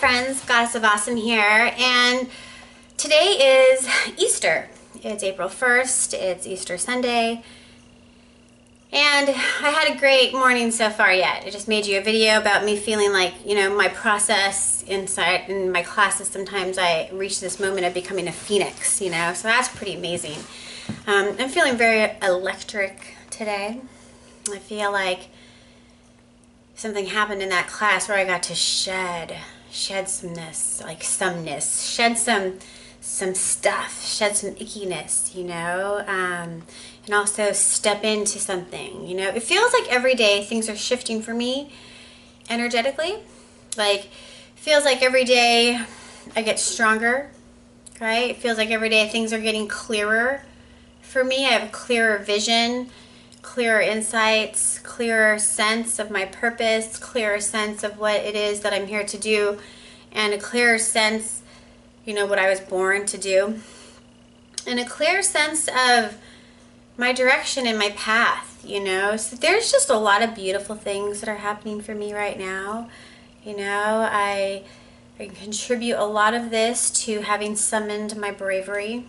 friends, Goddess of Awesome here, and today is Easter. It's April 1st, it's Easter Sunday, and I had a great morning so far yet. I just made you a video about me feeling like, my process inside in my classes, sometimes I reach this moment of becoming a phoenix, so that's pretty amazing. I'm feeling very electric today. I feel like something happened in that class where I got to shed someness, shed some stuff, shed some ickiness, and also step into something, It feels like every day things are shifting for me energetically. Feels like every day I get stronger, right? It feels like every day things are getting clearer for me. I have a clearer vision, clearer insights, clearer sense of my purpose, clearer sense of what it is that I'm here to do, and a clearer sense, what I was born to do, and a clear sense of my direction and my path, So there's just a lot of beautiful things that are happening for me right now. I contribute a lot of this to having summoned my bravery,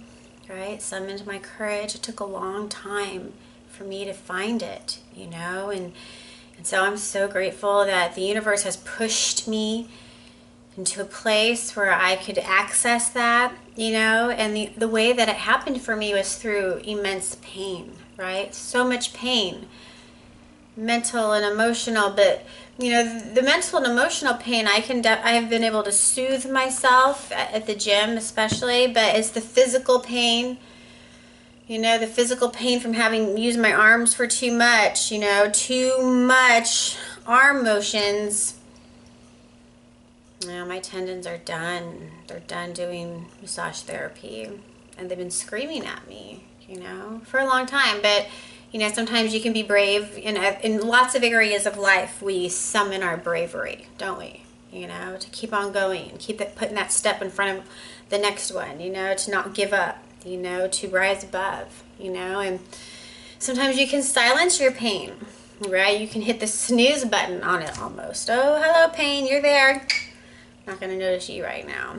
right? Summoned my courage. It took a long time for me to find it, and so I'm so grateful that the universe has pushed me into a place where I could access that, and the way that it happened for me was through immense pain, right? So much pain, mental and emotional, but the mental and emotional pain, I have been able to soothe myself at the gym especially, but it's the physical pain, the physical pain from having used my arms for too much, too much arm motions. My tendons are done. They're done doing massage therapy, and they've been screaming at me, for a long time. But, sometimes you can be brave. In lots of areas of life, we summon our bravery, don't we? To keep on going and keep putting that step in front of the next one, to not give up, to rise above, and sometimes you can silence your pain, right? You can hit the snooze button on it almost. Oh, hello, pain, you're there. Not going to notice you right now,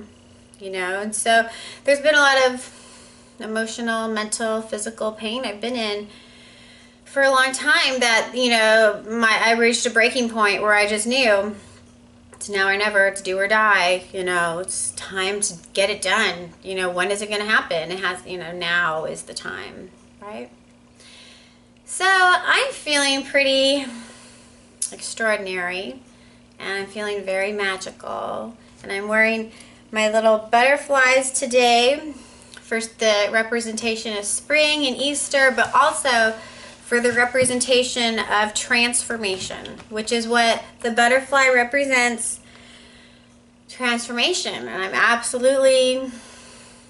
and so there's been a lot of emotional, mental, physical pain I've been in for a long time that, I reached a breaking point where I just knew it's now or never, it's do or die, it's time to get it done. When is it going to happen? It has, now is the time, right? So I'm feeling pretty extraordinary, and I'm feeling very magical, and I'm wearing my little butterflies today for the representation of spring and Easter, but also for the representation of transformation, which is what the butterfly represents, transformation. And I'm absolutely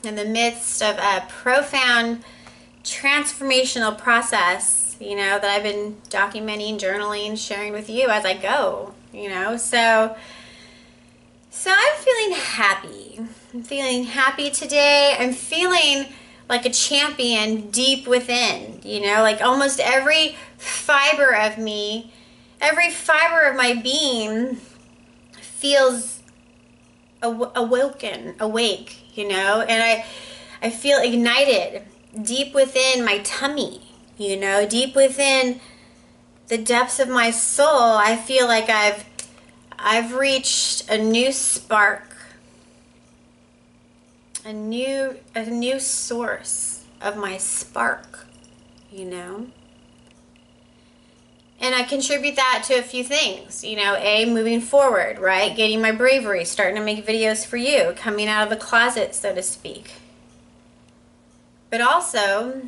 in the midst of a profound transformational process, that I've been documenting, journaling, sharing with you as I go, So I'm feeling happy. I'm feeling happy today. I'm feeling like a champion deep within, almost every fiber of me, every fiber of my being feels awake, and I feel ignited deep within my tummy, deep within the depths of my soul. I feel like I've reached a new spark, a new source of my spark, and I contribute that to a few things, moving forward, right? Getting my bravery, starting to make videos for you, coming out of the closet, so to speak. But also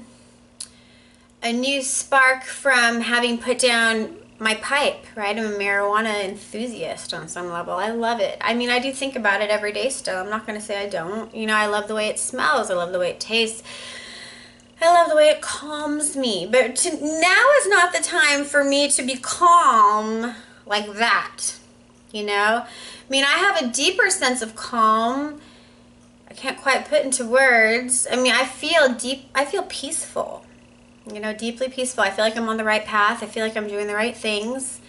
a new spark from having put down my pipe, right? I'm a marijuana enthusiast on some level. I love it. I mean, I do think about it every day still. I'm not going to say I don't. I love the way it smells. I love the way it tastes. I love the way it calms me. But now is not the time for me to be calm like that, I have a deeper sense of calm. I can't quite put into words. I feel peaceful. Deeply peaceful. I feel like I'm on the right path. I feel like I'm doing the right things,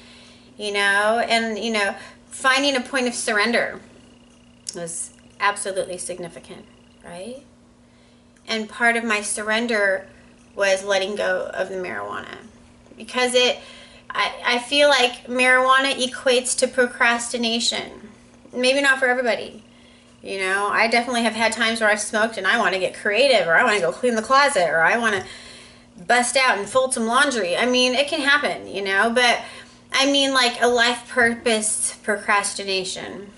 and, finding a point of surrender, was absolutely significant, right? And part of my surrender was letting go of the marijuana, because I feel like marijuana equates to procrastination. Maybe not for everybody. You know, I definitely have had times where I've smoked and I want to get creative, or I want to go clean the closet, or I want to bust out and fold some laundry. I mean, it can happen, you know, but I mean like a life purpose procrastination,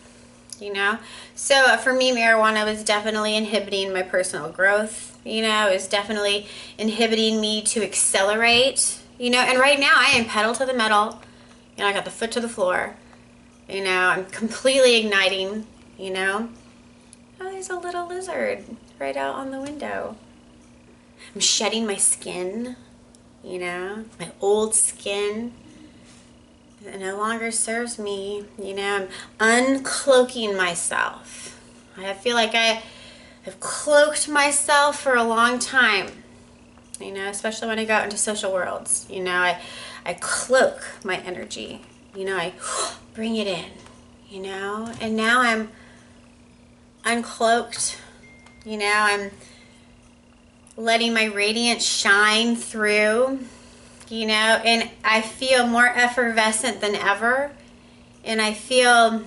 you know? So for me, marijuana was definitely inhibiting my personal growth, you know, it was definitely inhibiting me to accelerate, you know, and right now I am pedal to the metal, you know, I got the foot to the floor, you know, I'm completely igniting, you know. Oh, there's a little lizard right out on the window. I'm shedding my skin, you know, my old skin. It no longer serves me, you know. I'm uncloaking myself. I feel like I have cloaked myself for a long time, you know, especially when I go out into social worlds. You know, I cloak my energy, you know, I bring it in, you know, and now I'm uncloaked, you know, I'm letting my radiance shine through, you know, and I feel more effervescent than ever, and I feel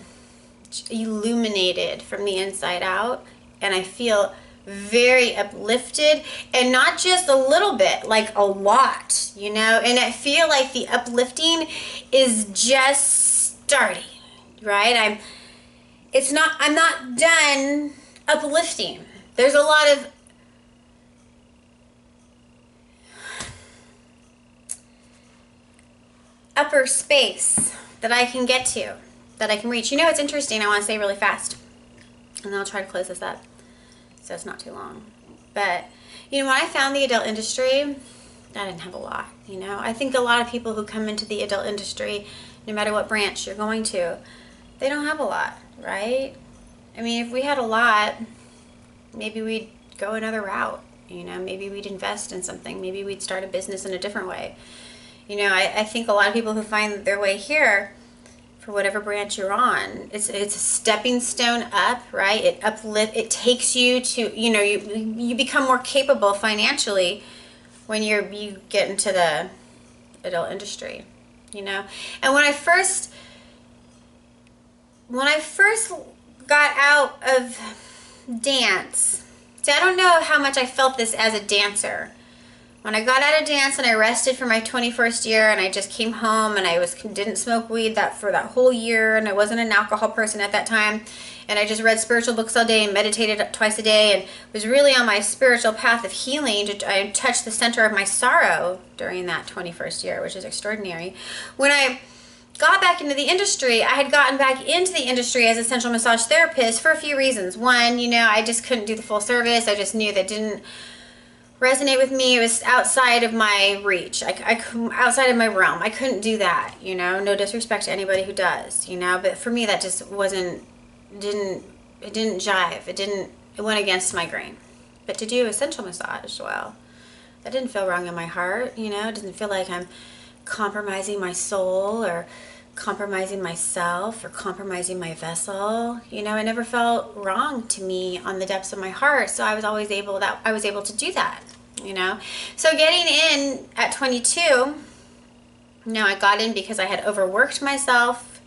illuminated from the inside out, and I feel very uplifted, and not just a little bit, like a lot, you know, and I feel like the uplifting is just starting, right? I'm not done uplifting. There's a lot of upper space that I can get to, that I can reach. You know, it's interesting. I want to say really fast, and then I'll try to close this up so it's not too long. But, you know, when I found the adult industry, I didn't have a lot, you know. I think a lot of people who come into the adult industry, no matter what branch you're going to, they don't have a lot, right? I mean, if we had a lot, maybe we'd go another route, you know. Maybe we'd invest in something. Maybe we'd start a business in a different way. You know, I think a lot of people who find their way here, for whatever branch you're on, it's a stepping stone up, right? It takes you to, you know, you become more capable financially when you get into the adult industry, you know. And when I first got out of dance, see, I don't know how much I felt this as a dancer. When I got out of dance and I rested for my 21st year, and I just came home and I didn't smoke weed for that whole year, and I wasn't an alcohol person at that time, and I just read spiritual books all day and meditated twice a day and was really on my spiritual path of healing. I touched the center of my sorrow during that 21st year, which is extraordinary. When I got back into the industry, I had gotten back into the industry as a sensual massage therapist for a few reasons. One, you know, I just couldn't do the full service. I just knew that didn't resonate with me. It was outside of my reach. Outside of my realm. I couldn't do that, you know. No disrespect to anybody who does, you know, but for me that just didn't jive. It went against my grain. But to do essential massage, well, that didn't feel wrong in my heart, you know. It doesn't feel like I'm compromising my soul or compromising myself or compromising my vessel, you know. It never felt wrong to me on the depths of my heart, so I was able to do that, you know. So getting in at 22, you know, I got in because I had overworked myself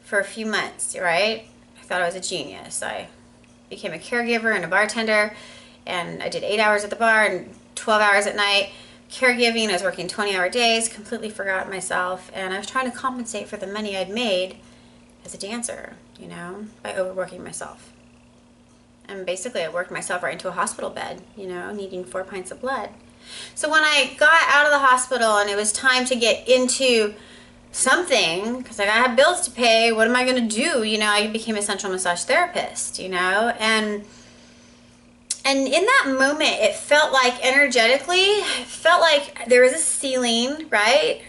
for a few months, right? I thought I was a genius. I became a caregiver and a bartender, and I did 8 hours at the bar and 12 hours at night caregiving. I was working 20-hour days, completely forgot myself, and I was trying to compensate for the money I'd made as a dancer, you know, by overworking myself. And basically I worked myself right into a hospital bed, you know, needing 4 pints of blood. So when I got out of the hospital and it was time to get into something, because I had bills to pay, what am I going to do? You know, I became a sensual massage therapist, you know, and in that moment, it felt like energetically, it felt like there was a ceiling, right?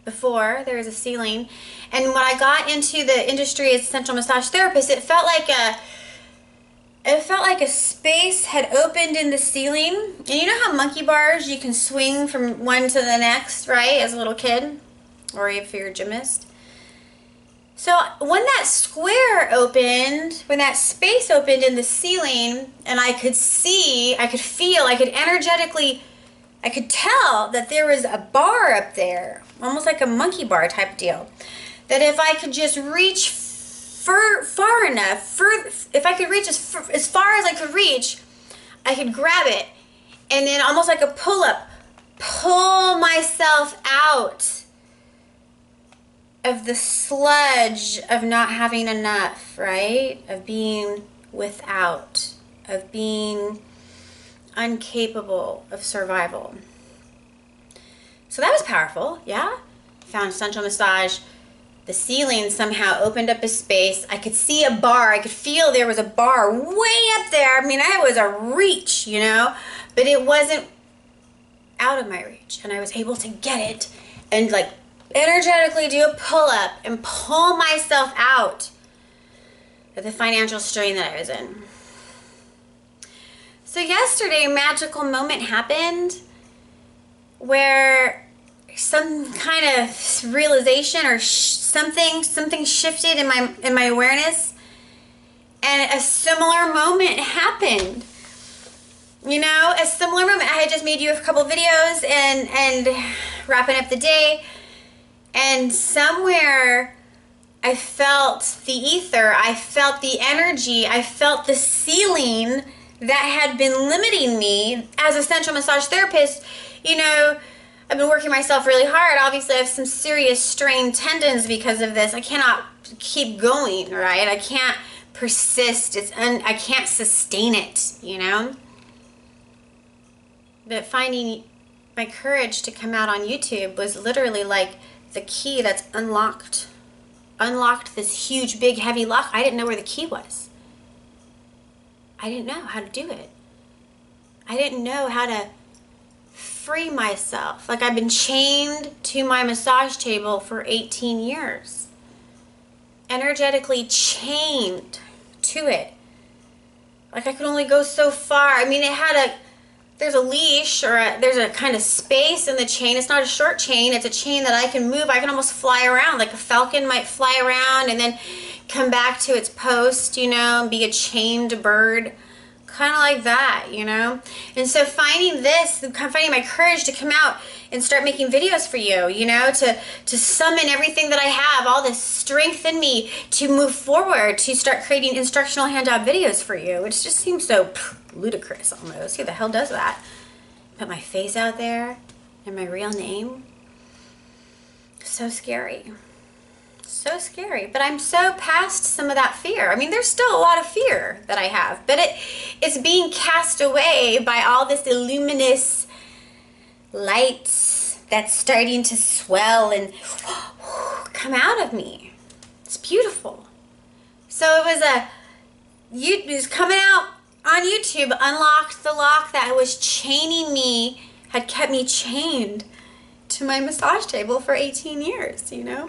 Before, there was a ceiling. And when I got into the industry as a sensual massage therapist, it felt like a space had opened in the ceiling. And you know how monkey bars, you can swing from one to the next, right? As a little kid, or if you're a gymnast. So when that square opened, when that space opened in the ceiling, and I could see, I could feel, I could energetically, I could tell that there was a bar up there, almost like a monkey bar type deal, that if I could just reach far enough, if I could reach as far as I could reach, I could grab it, and then almost like a pull-up, pull myself out of the sludge of not having enough, right? Of being without, of being incapable of survival. So that was powerful, yeah? Found central massage. The ceiling somehow opened up a space. I could see a bar. I could feel there was a bar way up there. I mean, it was a reach, you know? But it wasn't out of my reach. And I was able to get it and like energetically do a pull-up and pull myself out of the financial strain that I was in. So yesterday, a magical moment happened where some kind of realization or something shifted in my awareness, and a similar moment happened. You know, a similar moment. I had just made you a couple videos and wrapping up the day, and somewhere I felt the ether, I felt the energy, I felt the ceiling that had been limiting me as a central massage therapist. You know, I've been working myself really hard. Obviously, I have some serious strained tendons because of this. I cannot keep going, right? I can't persist. I can't sustain it, you know? But finding my courage to come out on YouTube was literally like the key that's unlocked this huge, big, heavy lock. I didn't know where the key was. I didn't know how to do it. I didn't know how to free myself. Like, I've been chained to my massage table for 18 years. Energetically chained to it. Like, I could only go so far. I mean, there's a leash, or there's a kind of space in the chain. It's not a short chain. It's a chain that I can move. I can almost fly around. Like a falcon might fly around and then come back to its post, you know, and be a chained bird. Kind of like that, you know? And so finding my courage to come out and start making videos for you, you know, to summon everything that I have, all this strength in me to move forward, to start creating instructional hand-job videos for you, which just seems so ludicrous almost. Who the hell does that? Put my face out there and my real name. So scary. So scary. But I'm so past some of that fear. I mean, there's still a lot of fear that I have, but it's being cast away by all this luminous light that's starting to swell and come out of me. It's beautiful. So it was coming out on YouTube, unlocked the lock that was chaining me, had kept me chained to my massage table for 18 years, you know?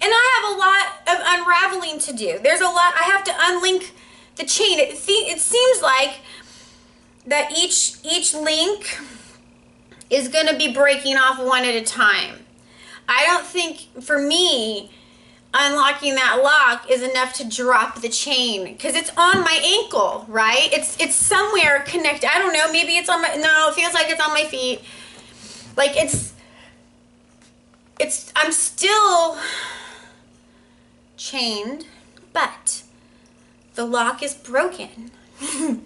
And I have a lot of unraveling to do. There's a lot, I have to unlink the chain. It seems like that each link is going to be breaking off one at a time. I don't think, for me, unlocking that lock is enough to drop the chain, because it's on my ankle, right? It's somewhere connected. I don't know, maybe it's on my, no, it feels like it's on my feet. Like I'm still chained, but the lock is broken. And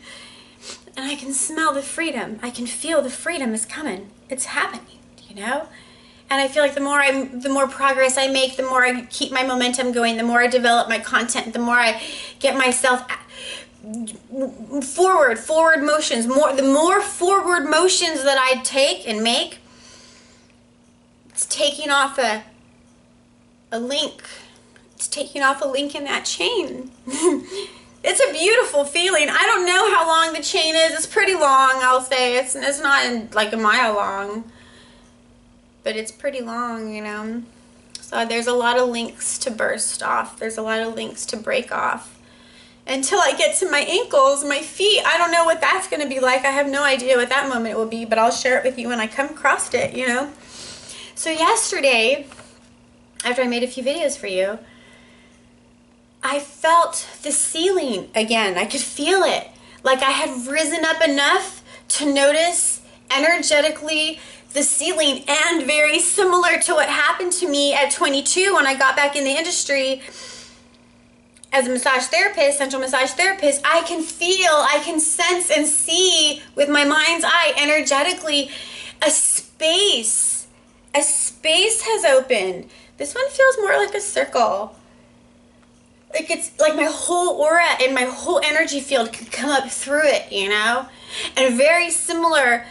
I can smell the freedom. I can feel the freedom is coming. It's happening, you know? And I feel like the more progress I make, the more I keep my momentum going, the more I develop my content, the more I get myself forward motions, the more forward motions that I take and make. It's taking off a link. It's taking off a link in that chain. It's a beautiful feeling. I don't know how long the chain is. It's pretty long, I'll say. It's not like a mile long, but it's pretty long, you know. So there's a lot of links to burst off. There's a lot of links to break off. Until I get to my ankles, my feet, I don't know what that's going to be like. I have no idea what that moment will be, but I'll share it with you when I come across it, you know. So yesterday, after I made a few videos for you, I felt the ceiling again. I could feel it. Like I had risen up enough to notice energetically the ceiling, and very similar to what happened to me at 22 when I got back in the industry as a massage therapist, central massage therapist. I can feel, I can sense and see with my mind's eye energetically a space has opened. This one feels more like a circle. Like it's like my whole aura and my whole energy field could come up through it, you know? And very similar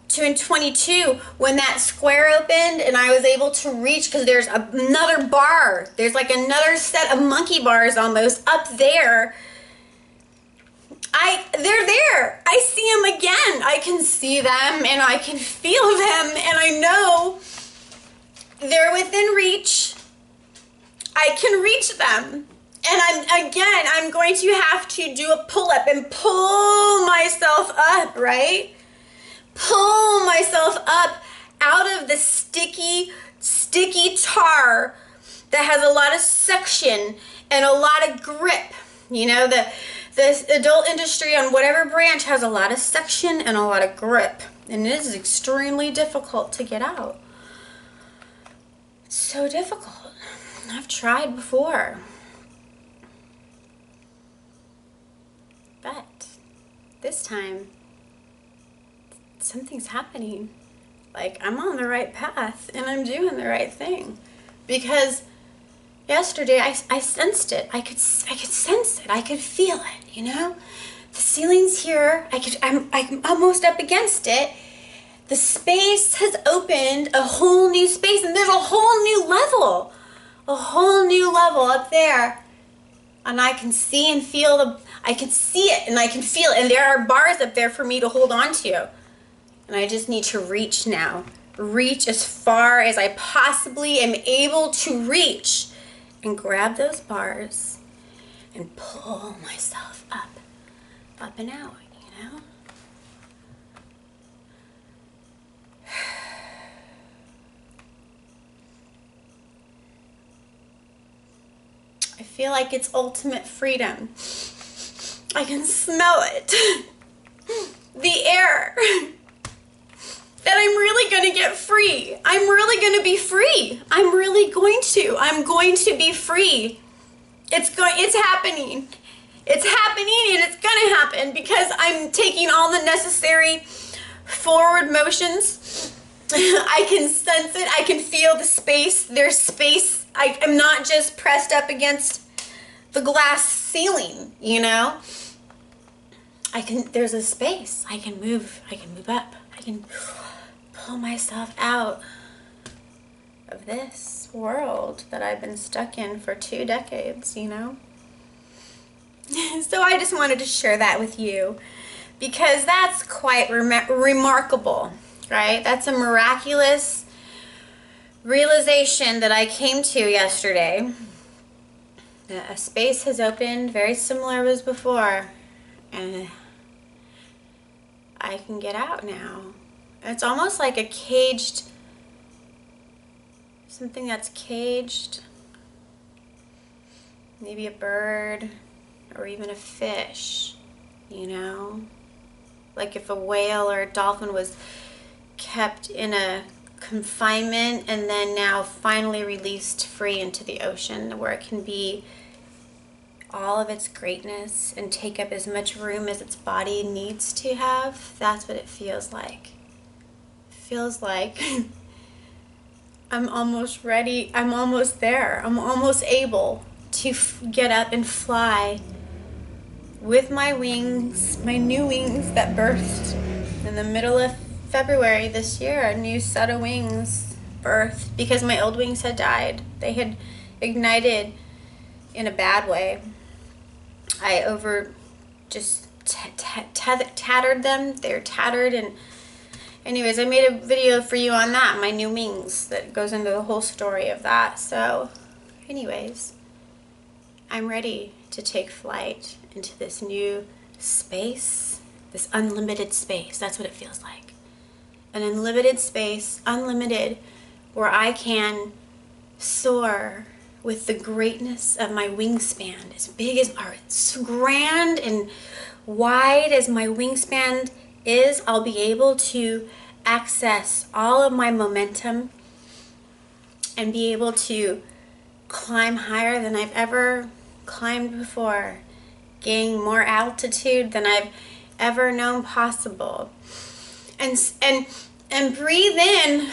to in 22 when that square opened and I was able to reach, because there's another bar. There's like another set of monkey bars almost up there. They're there. I see them again. I can see them and I can feel them and I know they're within reach. I can reach them. And I'm going to have to do a pull-up and pull myself up, right? Pull myself up out of the sticky tar that has a lot of suction and a lot of grip. You know, the adult industry on whatever branch has a lot of suction and a lot of grip. And it is extremely difficult to get out. It's so difficult. I've tried before. But this time, something's happening. Like I'm on the right path and I'm doing the right thing. Because yesterday I sensed it. I could sense it. I could feel it, you know? The ceiling's here. I'm almost up against it. The space has opened, a whole new space, and there's a whole new level. A whole new level up there. And I can see and feel I can see it and I can feel it. And there are bars up there for me to hold on to. And I just need to reach now. Reach as far as I possibly am able to reach. And grab those bars and pull myself up and out, you know? I feel like it's ultimate freedom. I can smell it. The air. That I'm really going to get free. I'm really going to be free. I'm really going to. I'm going to be free. It's happening. It's happening and it's going to happen because I'm taking all the necessary forward motions. I can sense it. I can feel the space. There's space. I'm not just pressed up against the glass ceiling, you know? There's a space. I can move up. I can pull myself out of this world that I've been stuck in for 2 decades, you know? So I just wanted to share that with you because that's quite remarkable, right? That's a miraculous realization that I came to yesterday. A space has opened very similar as before, and I can get out now. It's almost like a caged, something that's caged, maybe a bird or even a fish, you know? Like if a whale or a dolphin was kept in a confinement and then now finally released free into the ocean where it can be all of its greatness and take up as much room as its body needs to have. That's what it feels like. It feels like I'm almost ready. I'm almost there. I'm almost able to get up and fly with my wings, my new wings that birthed in the middle of February this year. A new set of wings birthed because my old wings had died. They had ignited in a bad way. I tattered them. They're tattered, and anyways, I made a video for you on that, my new wings, that goes into the whole story of that. So anyways, I'm ready to take flight into this new space, this unlimited space. That's what it feels like. An unlimited space, unlimited, where I can soar with the greatness of my wingspan, as big as, or as grand and wide as my wingspan is, I'll be able to access all of my momentum and be able to climb higher than I've ever climbed before, gain more altitude than I've ever known possible, and breathe in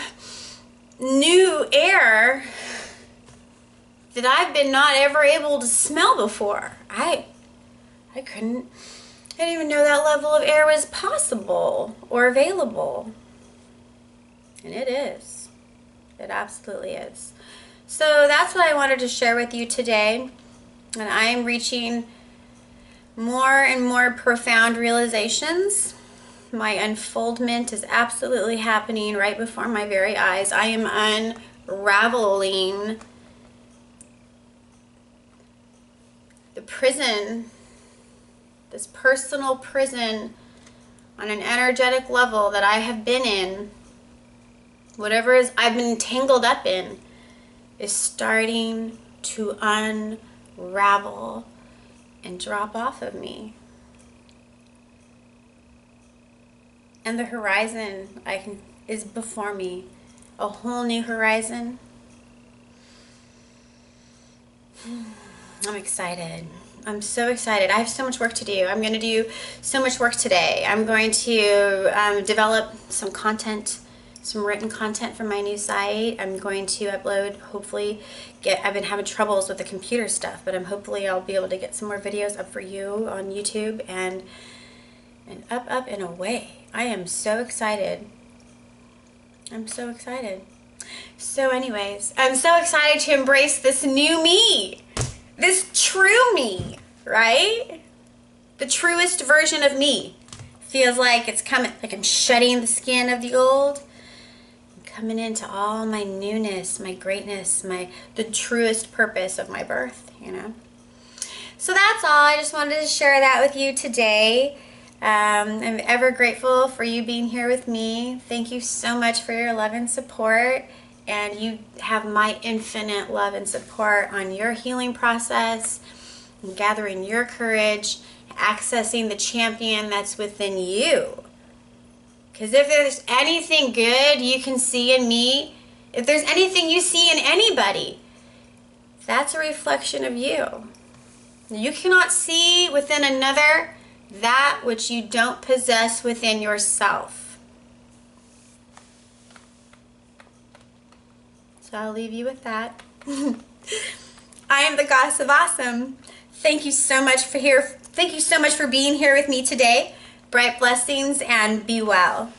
new air that I've been not ever able to smell before. I didn't even know that level of air was possible or available. And it is. It absolutely is. So that's what I wanted to share with you today. And I am reaching more and more profound realizations. My unfoldment is absolutely happening right before my very eyes. I am unraveling the prison, this personal prison on an energetic level that I have been in. Whatever I've been tangled up in is starting to unravel and drop off of me. And the horizon is before me, a whole new horizon. I'm excited. I'm so excited. I have so much work to do. I'm going to do so much work today. I'm going to develop some content, some written content for my new site. I'm going to upload, hopefully I've been having troubles with the computer stuff, but hopefully I'll be able to get some more videos up for you on YouTube and up and away. I am so excited. I'm so excited. So anyways, I'm so excited to embrace this new me. This true me, right? The truest version of me. Feels like it's coming, like I'm shedding the skin of the old. I'm coming into all my newness, my greatness, the truest purpose of my birth, you know? So that's all. I just wanted to share that with you today. I'm ever grateful for you being here with me. Thank you so much for your love and support. And you have my infinite love and support on your healing process, and gathering your courage, accessing the champion that's within you. Because if there's anything good you can see in me, if there's anything you see in anybody, that's a reflection of you. You cannot see within another that which you don't possess within yourself. So I'll leave you with that. I am the Goddess of Awesome. Thank you so much for being here with me today. Bright blessings and be well.